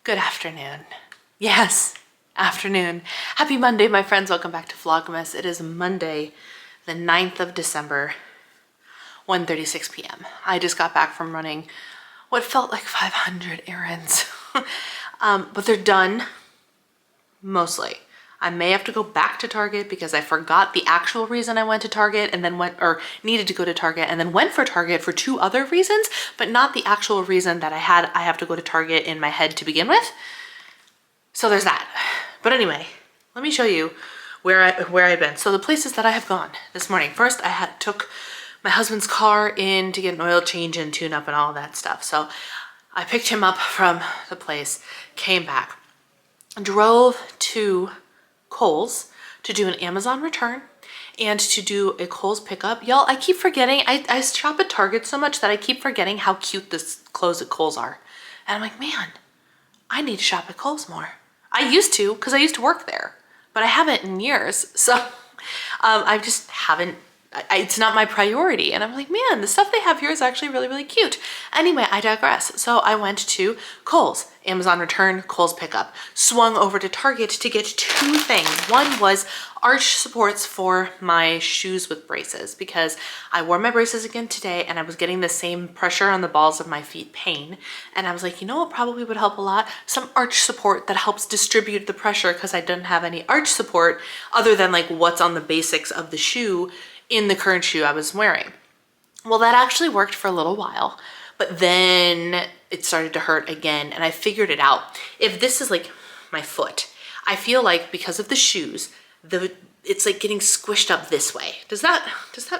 Good afternoon. Yes, afternoon. Happy Monday, my friends. Welcome back to Vlogmas. It is Monday, the 9th of December, 1:36 p.m. I just got back from running what felt like 500 errands, but they're done, mostly. I may have to go back to Target because I forgot the actual reason I went to Target and then needed to go to Target and then went for Target for 2 other reasons, but not the actual reason that I have to go to Target in my head to begin with. So there's that. But anyway, let me show you where I've been. So the places that I have gone this morning. First, I took my husband's car in to get an oil change and tune up and all that stuff. So I picked him up from the place, came back, drove to Kohl's to do an Amazon return and to do a Kohl's pickup. Y'all, I keep forgetting, I shop at Target so much that I keep forgetting how cute the clothes at Kohl's are. And I'm like, man, I need to shop at Kohl's more. I used to, because I used to work there, but I haven't in years. So I just haven't, it's not my priority. And I'm like, man, the stuff they have here is actually really, really cute. Anyway, I digress. So I went to Kohl's, Amazon return, Kohl's pickup, swung over to Target to get 2 things. One was arch supports for my shoes with braces because I wore my braces again today and I was getting the same pressure on the balls of my feet pain. And I was like, you know what probably would help a lot? Some arch support that helps distribute the pressure because I didn't have any arch support other than like what's on the basics of the shoe in the current shoe I was wearing. Well, that actually worked for a little while, but then it started to hurt again and I figured it out. If this is like my foot, I feel like because of the shoes, it's like getting squished up this way. Does that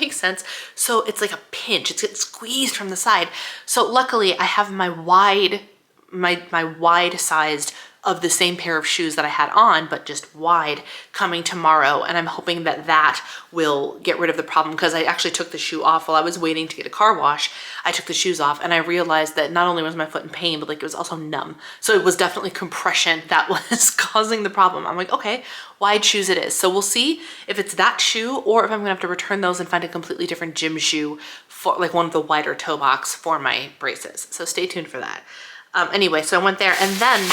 make sense? So it's like a pinch, it's getting squeezed from the side. So luckily I have my wide sized of the same pair of shoes that I had on, but just wide, coming tomorrow. And I'm hoping that that will get rid of the problem because I actually took the shoe off while I was waiting to get a car wash. I took the shoes off and I realized that not only was my foot in pain, but like it was also numb. So it was definitely compression that was causing the problem. I'm like, okay, wide shoes it is. So we'll see if it's that shoe or if I'm gonna have to return those and find a completely different gym shoe for like one of the wider toe box for my braces. So stay tuned for that. Anyway, so I went there and then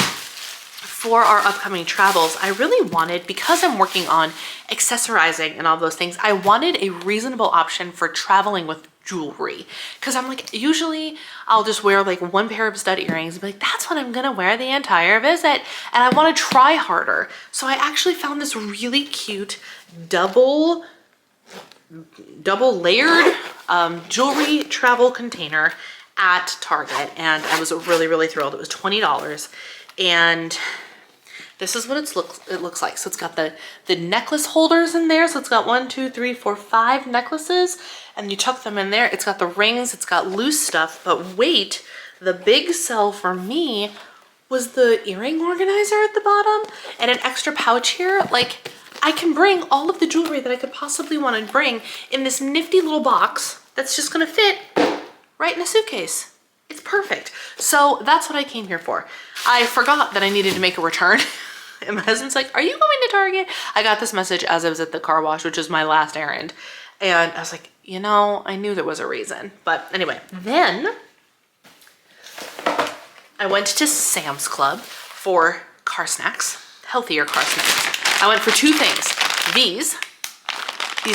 for our upcoming travels, I really wanted, because I'm working on accessorizing and all those things, I wanted a reasonable option for traveling with jewelry. Because I'm like, usually I'll just wear like 1 pair of stud earrings and be like, that's what I'm gonna wear the entire visit. And I wanna try harder. So I actually found this really cute double layered jewelry travel container at Target. And I was really, really thrilled. It was $20. And this is what it looks like. So it's got the necklace holders in there. So it's got 1, 2, 3, 4, 5 necklaces, and you tuck them in there. It's got the rings, it's got loose stuff, but wait, the big sell for me was the earring organizer at the bottom and an extra pouch here. Like, I can bring all of the jewelry that I could possibly want to bring in this nifty little box that's just gonna fit right in a suitcase. It's perfect. So that's what I came here for. I forgot that I needed to make a return. And my husband's like, are you going to Target? I got this message as I was at the car wash, which is my last errand. And I was like, you know, I knew there was a reason. But anyway, then I went to Sam's Club for car snacks, healthier car snacks. I went for 2 things. These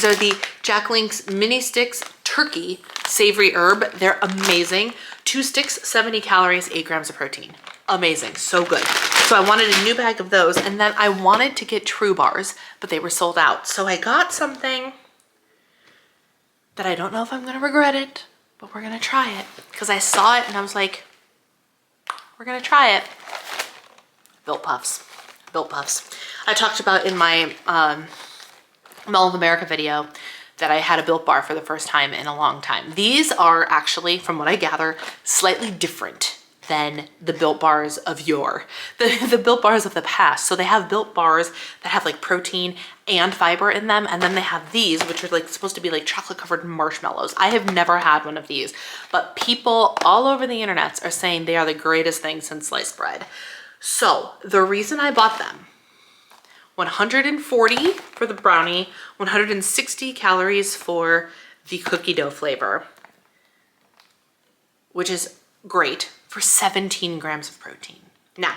are the Jack Link's mini sticks turkey savory herb. They're amazing. 2 sticks, 70 calories, 8 grams of protein. Amazing, so good. So I wanted a new bag of those, and then I wanted to get True Bars, but they were sold out. So I got something that I don't know if I'm gonna regret it, but we're gonna try it. Because I saw it and I was like, we're gonna try it. Built Puffs. Built Puffs. I talked about in my Mall of America video that I had a Built Bar for the first time in a long time. These are actually, from what I gather, slightly different than the Built Bars of yore, the Built Bars of the past. So they have Built Bars that have like protein and fiber in them, and then they have these, which are like supposed to be like chocolate covered marshmallows. I have never had one of these, but people all over the internet are saying they are the greatest thing since sliced bread. So the reason I bought them, 140 for the brownie, 160 calories for the cookie dough flavor, which is great, for 17 grams of protein. Now,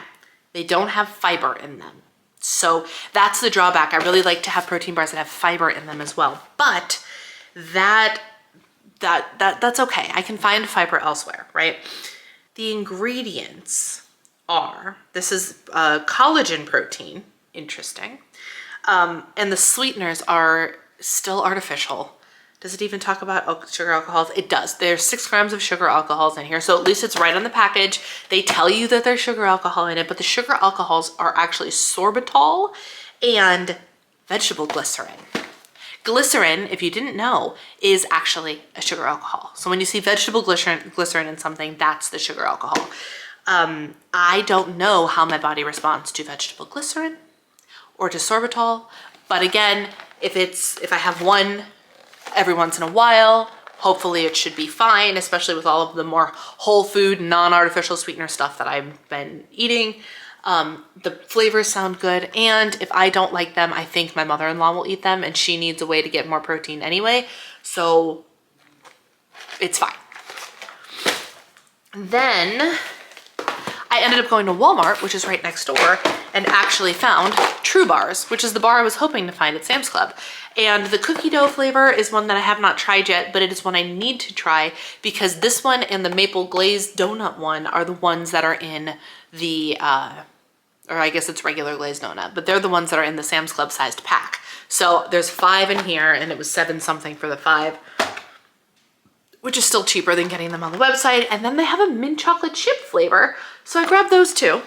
They don't have fiber in them. So that's the drawback. I really like to have protein bars that have fiber in them as well. But that's okay. I can find fiber elsewhere, right? The ingredients are, this is collagen protein, interesting. And the sweeteners are still artificial. Does it even talk about sugar alcohols? It does. There's 6 grams of sugar alcohols in here. So at least it's right on the package. They tell you that there's sugar alcohol in it, but the sugar alcohols are actually sorbitol and vegetable glycerin. Glycerin, if you didn't know, is actually a sugar alcohol. So when you see vegetable glycerin in something, that's the sugar alcohol. I don't know how my body responds to vegetable glycerin or to sorbitol, but again, if I have one every once in a while, hopefully it should be fine, especially with all of the more whole food, non-artificial sweetener stuff that I've been eating. The flavors sound good, and if I don't like them, I think my mother-in-law will eat them, and she needs a way to get more protein anyway, so it's fine. Then I ended up going to Walmart, which is right next door, and actually found True Bars, which is the bar I was hoping to find at Sam's Club. And the cookie dough flavor is one that I have not tried yet, but it is one I need to try because this one and the maple glazed donut one are the ones that are in the, or I guess it's regular glazed donut, but they're the ones that are in the Sam's Club sized pack. So there's 5 in here and it was 7 something for the 5, which is still cheaper than getting them on the website. And then they have a mint chocolate chip flavor. So I grabbed those 2.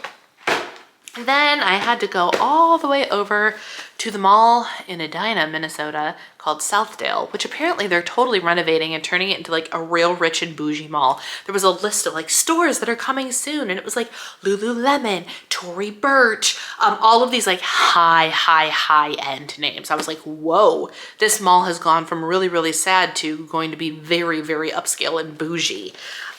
Then I had to go all the way over to the mall in Edina, Minnesota called Southdale, which apparently they're totally renovating and turning it into like a real rich and bougie mall. There was a list of like stores that are coming soon, and it was like Lululemon, Tory Burch, all of these like high end names. I was like, whoa, this mall has gone from really, really sad to going to be very, very upscale and bougie.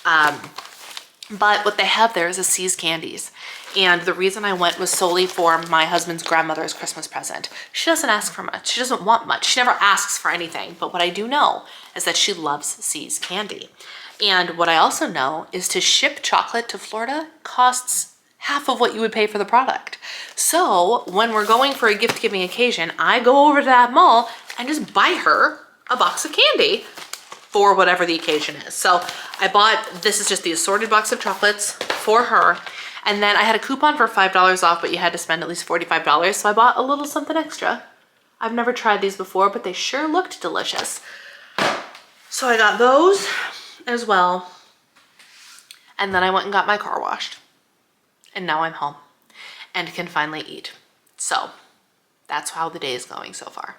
But what they have there is a See's Candies. And the reason I went was solely for my husband's grandmother's Christmas present. She doesn't ask for much. She doesn't want much. She never asks for anything. But what I do know is that she loves See's Candy. And what I also know is to ship chocolate to Florida costs half of what you would pay for the product. So when we're going for a gift-giving occasion, I go over to that mall and just buy her a box of candy for whatever the occasion is. So I bought, this is just the assorted box of chocolates for her. And then I had a coupon for $5 off, but you had to spend at least $45. So I bought a little something extra. I've never tried these before, but they sure looked delicious. So I got those as well. And then I went and got my car washed. And now I'm home and can finally eat. So that's how the day is going so far.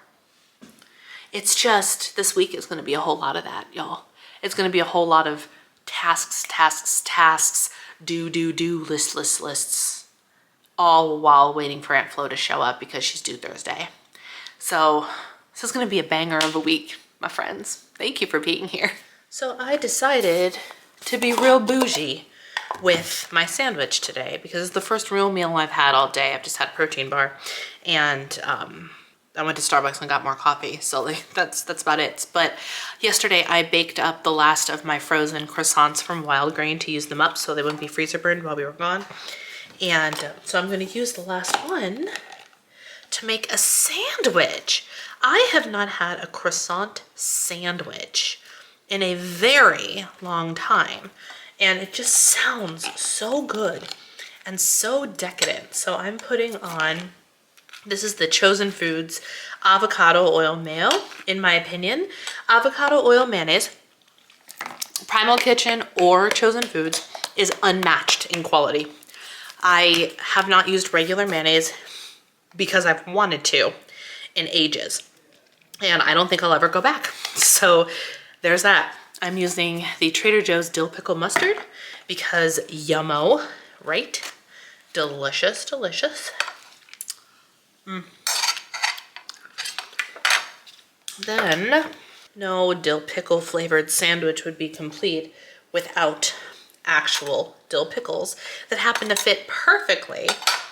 It's just, this week is going to be a whole lot of that, y'all. It's going to be a whole lot of tasks, do, lists, all while waiting for Aunt Flo to show up because she's due Thursday. So this is going to be a banger of a week, my friends. Thank you for being here. So I decided to be real bougie with my sandwich today because it's the first real meal I've had all day. I've just had a protein bar, and I went to Starbucks and got more coffee, so like, that's about it. But yesterday I baked up the last of my frozen croissants from Wild Grain to use them up so they wouldn't be freezer burned while we were gone. And so I'm going to use the last one to make a sandwich. I have not had a croissant sandwich in a very long time, and it just sounds so good and so decadent. So I'm putting on, this is the Chosen Foods avocado oil mayo, in my opinion. Avocado oil mayonnaise, Primal Kitchen or Chosen Foods, is unmatched in quality. I have not used regular mayonnaise because I've wanted to in ages, and I don't think I'll ever go back. So there's that. I'm using the Trader Joe's dill pickle mustard because yummo, right? Delicious, delicious. Then, no dill pickle flavored sandwich would be complete without actual dill pickles that happen to fit perfectly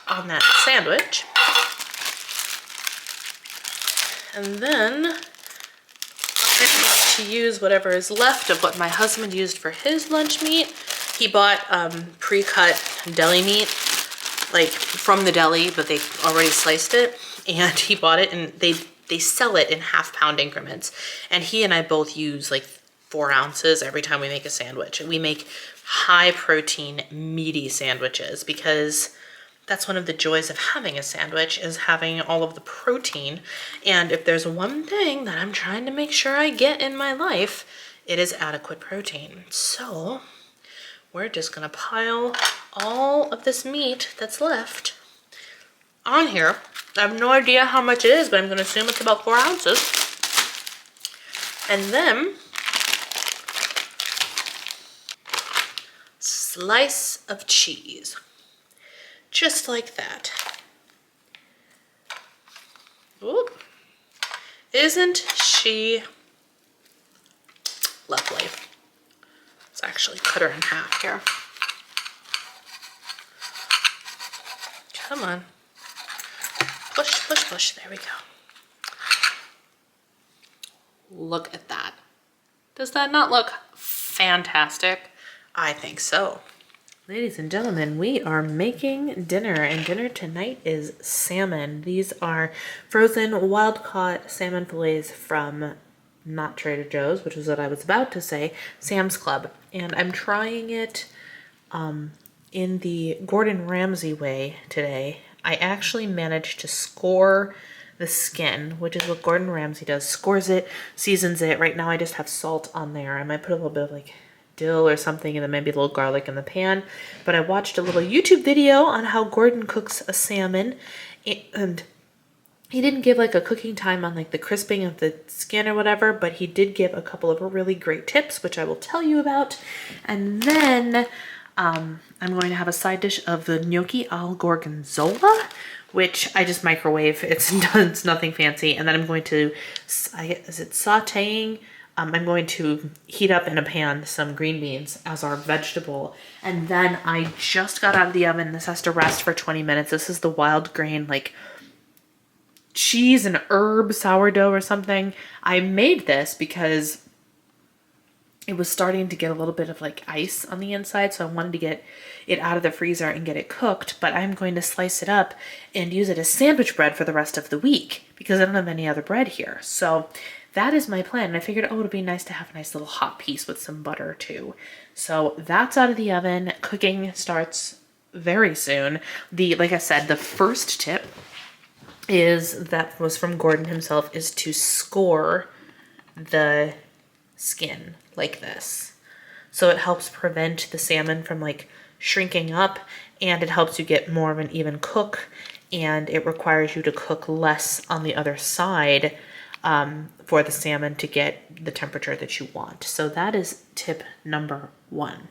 on that sandwich. And then I'm going to use whatever is left of what my husband used for his lunch meat. He bought pre-cut deli meat like from the deli, but they already sliced it, and he bought it, and they sell it in half-pound increments. And he and I both use like 4 ounces every time we make a sandwich. And we make high protein, meaty sandwiches because that's one of the joys of having a sandwich, is having all of the protein. And if there's one thing that I'm trying to make sure I get in my life, it is adequate protein. So we're just gonna pile all of this meat that's left on here. I have no idea how much it is, but I'm gonna assume it's about 4 ounces. And then slice of cheese. Just like that. Ooh. Isn't she lovely? Let's actually cut her in half here. Come on. Push, push, push. There we go. Look at that. Does that not look fantastic? I think so. Ladies and gentlemen, we are making dinner, and dinner tonight is salmon. These are frozen wild-caught salmon fillets from not Trader Joe's, which is what I was about to say, Sam's Club. And I'm trying it in the Gordon Ramsay way today. I actually managed to score the skin, which is what Gordon Ramsay does. Scores it, seasons it. Right now I just have salt on there. I might put a little bit of like dill or something, and then maybe a little garlic in the pan. But I watched a little YouTube video on how Gordon cooks a salmon, and he didn't give like a cooking time on like the crisping of the skin or whatever, but he did give a couple of really great tips, which I will tell you about. And then I'm going to have a side dish of the gnocchi al gorgonzola, which I just microwave. It's nothing fancy. And then I'm going to, is it sauteing? I'm going to heat up in a pan some green beans as our vegetable. And then I just got out of the oven. This has to rest for 20 minutes. This is the wild grain, like cheese and herb sourdough or something. I made this because it was starting to get a little bit of like ice on the inside. So I wanted to get it out of the freezer and get it cooked. But I'm going to slice it up and use it as sandwich bread for the rest of the week because I don't have any other bread here. So that is my plan. And I figured, oh, it'd be nice to have a nice little hot piece with some butter too. So that's out of the oven. Cooking starts very soon. Like I said, the first tip that was from Gordon himself, is to score the skin like this. So it helps prevent the salmon from like shrinking up, and it helps you get more of an even cook, and it requires you to cook less on the other side for the salmon to get the temperature that you want. So that is tip number 1.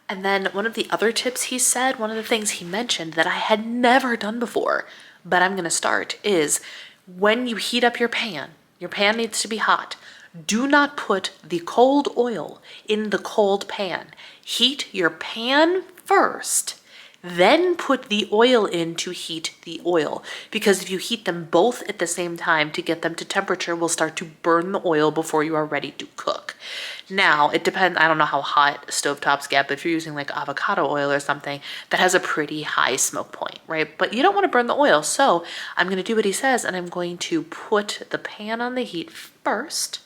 And then one of the other tips he said, one of the things he mentioned that I had never done before, but I'm gonna start, is when you heat up your pan needs to be hot. Do not put the cold oil in the cold pan. Heat your pan first, then put the oil in to heat the oil. Because if you heat them both at the same time to get them to temperature, will start to burn the oil before you are ready to cook. Now, it depends, I don't know how hot stovetops get, but if you're using like avocado oil or something, that has a pretty high smoke point, right? But you don't want to burn the oil, so I'm going to do what he says, and I'm going to put the pan on the heat first,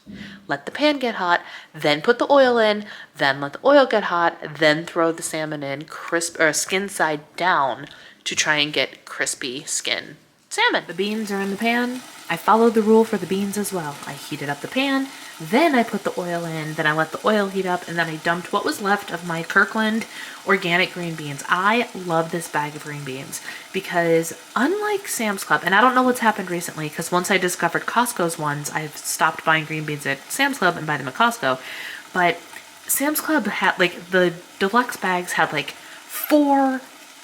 let the pan get hot, then put the oil in, then let the oil get hot, then throw the salmon in, skin side down, to try and get crispy skin salmon. The beans are in the pan. I followed the rule for the beans as well. I heated up the pan, then I put the oil in, then I let the oil heat up, and then I dumped what was left of my Kirkland organic green beans. I love this bag of green beans because unlike Sam's Club, and I don't know what's happened recently because once I discovered Costco's ones, I've stopped buying green beans at Sam's Club and buy them at Costco. But Sam's Club had like the deluxe bags had like 4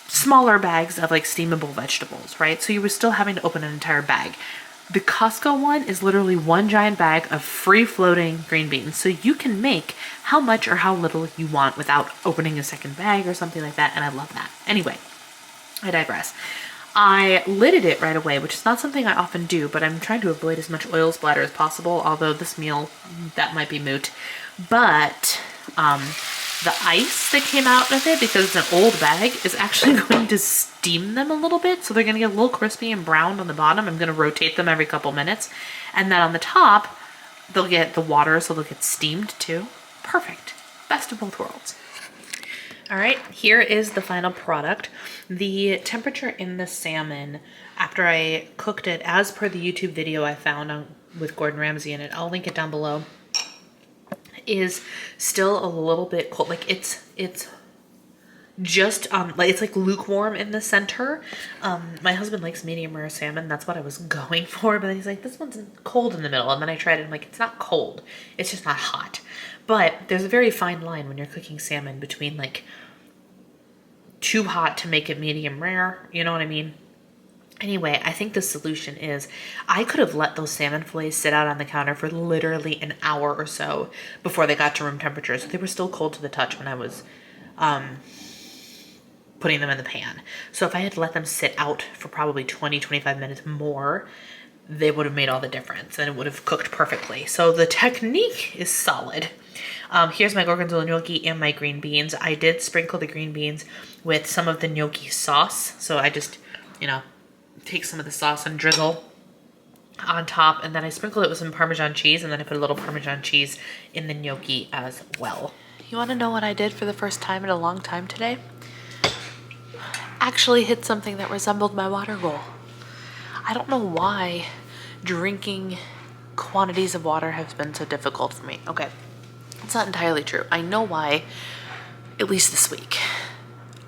smaller bags of like steamable vegetables, right? So you were still having to open an entire bag. The Costco one is literally one giant bag of free-floating green beans. So you can make how much or how little you want without opening a second bag or something like that. And I love that. Anyway, I digress. I lidded it right away, which is not something I often do, but I'm trying to avoid as much oil splatter as possible. Although this meal, that might be moot. But the ice that came out of it, because it's an old bag, is actually going to steam them a little bit. So they're gonna get a little crispy and browned on the bottom. I'm gonna rotate them every couple minutes. And then on the top, they'll get the water, so they'll get steamed too. Perfect. Best of both worlds. All right, here is the final product. The temperature in the salmon, after I cooked it, as per the YouTube video I found with Gordon Ramsey in it, I'll link it down below, is still a little bit cold. Like it's just like it's like lukewarm in the center. My husband likes medium rare salmon. That's what I was going for, but he's like, this one's cold in the middle. And then I tried it. I'm like, it's not cold. It's just not hot. But there's a very fine line when you're cooking salmon between like too hot to make it medium rare. You know what I mean? Anyway, I think the solution is I could have let those salmon fillets sit out on the counter for literally an hour or so before they got to room temperature. So they were still cold to the touch when I was putting them in the pan. So if I had let them sit out for probably 20-25 minutes more, they would have made all the difference and it would have cooked perfectly. So the technique is solid. Here's my gorgonzola gnocchi and my green beans. I did sprinkle the green beans with some of the gnocchi sauce. So I just, you know, take some of the sauce and drizzle on top, and then I sprinkled it with some Parmesan cheese, and then I put a little Parmesan cheese in the gnocchi as well. You want to know what I did for the first time in a long time today? Actually hit something that resembled my water goal. I don't know why drinking quantities of water has been so difficult for me. Okay, it's not entirely true. I know why, at least this week.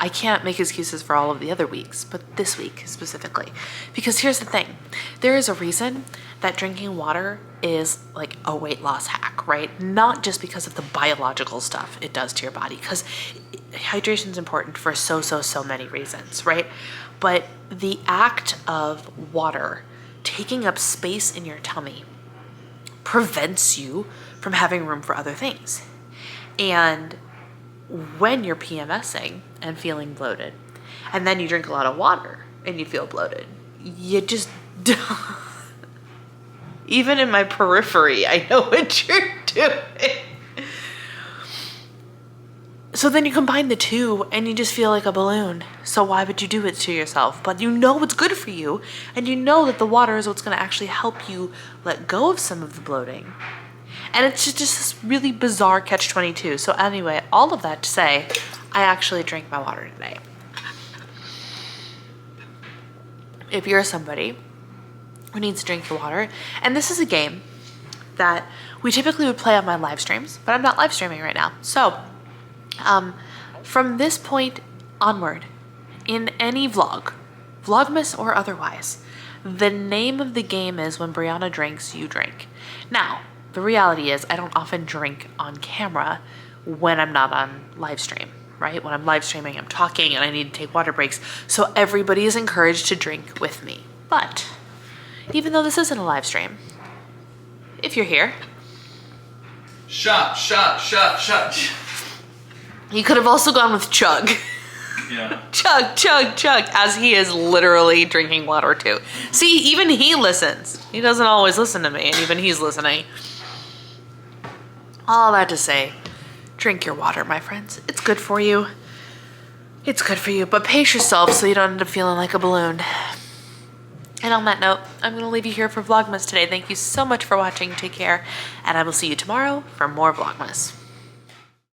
I can't make excuses for all of the other weeks, but this week specifically. Because here's the thing. There is a reason that drinking water is like a weight loss hack, right? Not just because of the biological stuff it does to your body, because hydration is important for so many reasons, right? But the act of water taking up space in your tummy prevents you from having room for other things. And when you're PMSing and feeling bloated, and then you drink a lot of water and you feel bloated, you just even in my periphery, I know what you're doing. So then you combine the two and you just feel like a balloon. So why would you do it to yourself? But you know what's good for you, and you know that the water is what's going to actually help you let go of some of the bloating. And it's just this really bizarre catch-22. So anyway, all of that to say, I actually drank my water today. If you're somebody who needs to drink your water, and this is a game that we typically would play on my live streams, but I'm not live streaming right now. So from this point onward, in any vlog, Vlogmas or otherwise, the name of the game is when Brianna drinks, you drink. Now, the reality is I don't often drink on camera when I'm not on live stream, right? When I'm live streaming, I'm talking and I need to take water breaks. So everybody is encouraged to drink with me. But even though this isn't a live stream, if you're here, shot. You could have also gone with chug. Yeah. Chug, as he is literally drinking water too. See, even he listens. He doesn't always listen to me, and even he's listening. All that to say, drink your water, my friends. It's good for you. It's good for you, but pace yourself so you don't end up feeling like a balloon. And on that note, I'm going to leave you here for Vlogmas today. Thank you so much for watching. Take care, and I will see you tomorrow for more Vlogmas.